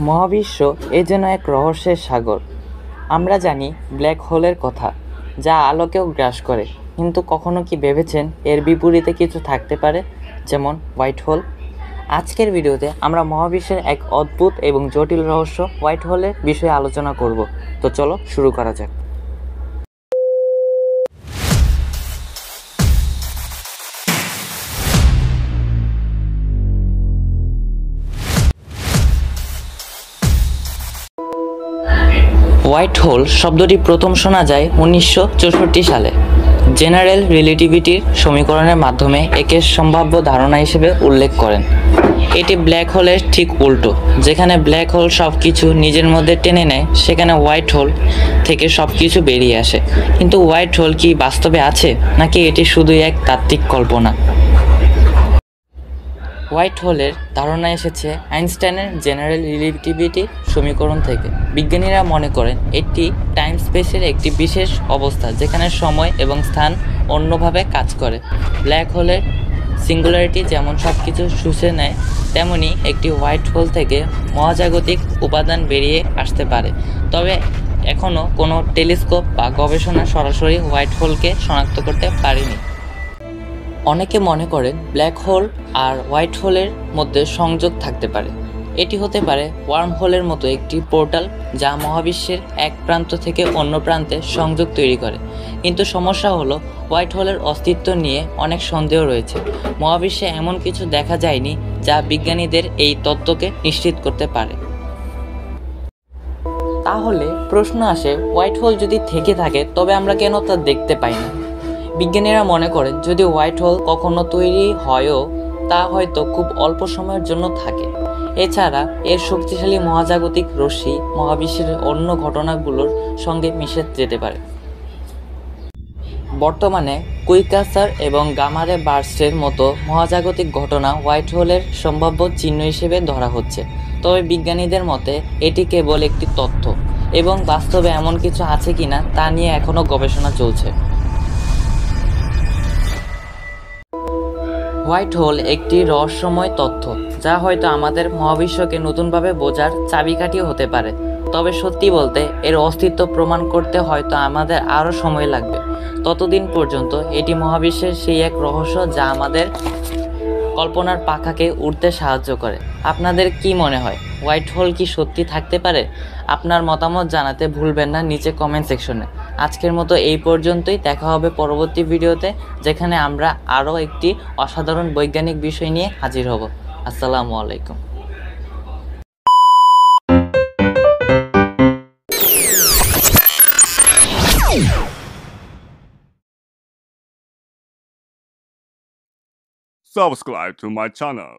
মহাবিশ্ব এ যেন এক রহস্যের সাগর। আমরা জানি ব্ল্যাক হোলের কথা, যা আলোকেও গ্রাস করে, কিন্তু কখনো কি ভেবেছেন এর বিপরীতে কিছু থাকতে পারে, যেমন হোয়াইট হোল? আজকের ভিডিওতে আমরা মহাবিশ্বের এক অদ্ভুত এবং জটিল রহস্য হোয়াইট হোলের বিষয়ে আলোচনা করব। তো চলো শুরু করা যাক। হোয়াইট হোল শব্দটি প্রথম শোনা যায় 1964 সালে জেনারেল রিলেটিভিটির সমীকরণের মাধ্যমে একে সম্ভাব্য ধারণা হিসেবে উল্লেখ করেন। এটি ব্ল্যাক হোলের ঠিক উল্টো। যেখানে ব্ল্যাক হোল সব কিছু নিজের মধ্যে টেনে নেয়, সেখানে হোয়াইট হোল থেকে সব কিছু বেরিয়ে আসে। কিন্তু হোয়াইট হোল কি বাস্তবে আছে, নাকি এটি শুধুই এক তাত্ত্বিক কল্পনা? হোয়াইট হোলের ধারণা এসেছে আইনস্টাইনের জেনারেল রিলেটিভিটি সমীকরণ থেকে। বিজ্ঞানীরা মনে করেন এটি টাইম স্পেসের একটি বিশেষ অবস্থা যেখানে সময় এবং স্থান অন্যভাবে কাজ করে। ব্ল্যাক হোলের সিঙ্গুলারিটি যেমন সব কিছু শুষে নেয়, তেমনি একটি হোয়াইট হোল থেকে মহাজাগতিক উপাদান বেরিয়ে আসতে পারে। তবে এখনও কোনো টেলিস্কোপ বা গবেষণা সরাসরি হোয়াইট হোলকে শনাক্ত করতে পারেনি। অনেকে মনে করেন ব্ল্যাক হোল আর হোয়াইট হোলের মধ্যে সংযোগ থাকতে পারে। এটি হতে পারে ওয়ার্ম হোলের মতো একটি পোর্টাল, যা মহাবিশ্বের এক প্রান্ত থেকে অন্য প্রান্তে সংযোগ তৈরি করে। কিন্তু সমস্যা হলো, হোয়াইট হোলের অস্তিত্ব নিয়ে অনেক সন্দেহ রয়েছে। মহাবিশ্বে এমন কিছু দেখা যায়নি যা বিজ্ঞানীদের এই তত্ত্বকে নিশ্চিত করতে পারে। তাহলে প্রশ্ন আসে, হোয়াইট হোল যদি থেকে থাকে তবে আমরা কেন তা দেখতে পাই না? বিজ্ঞানীরা মনে করেন যদি হোয়াইট হোল কখনো তৈরি হয়ও, তা হয়তো খুব অল্প সময়ের জন্য থাকে। এছাড়া এর শক্তিশালী মহাজাগতিক রশ্মি মহাবিশ্বের অন্য ঘটনাগুলোর সঙ্গে মিশে যেতে পারে। বর্তমানে কুইকাসার এবং গামারে বার্স্টের মতো মহাজাগতিক ঘটনা হোয়াইট হোলের সম্ভাব্য চিহ্ন হিসেবে ধরা হচ্ছে। তবে বিজ্ঞানীদের মতে এটি কেবল একটি তথ্য, এবং বাস্তবে এমন কিছু আছে কিনা তা নিয়ে এখনও গবেষণা চলছে। হোয়াইট হোল একটি রহস্যময় তথ্য, যা হয়তো আমাদের মহাবিশ্বকে নতুনভাবে বোঝার চাবিকাঠিও হতে পারে। তবে সত্যি বলতে, এর অস্তিত্ব প্রমাণ করতে হয়তো আমাদের আরও সময় লাগবে। ততদিন পর্যন্ত এটি মহাবিশ্বের সেই এক রহস্য যা আমাদের কল্পনার পাখাকে উড়তে সাহায্য করে। আপনাদের কি মনে হয়, হোয়াইট হোল কি সত্যি থাকতে পারে? আপনার মতামত জানাতে ভুলবেন না নিচে কমেন্ট সেকশনে। আজকের মতো এই পর্যন্তই। দেখা হবে পরবর্তী ভিডিওতে, যেখানে আমরা আরও একটি অসাধারণ বৈজ্ঞানিক বিষয় নিয়ে হাজির হব। আসসালামু আলাইকুম। Subscribe to my channel.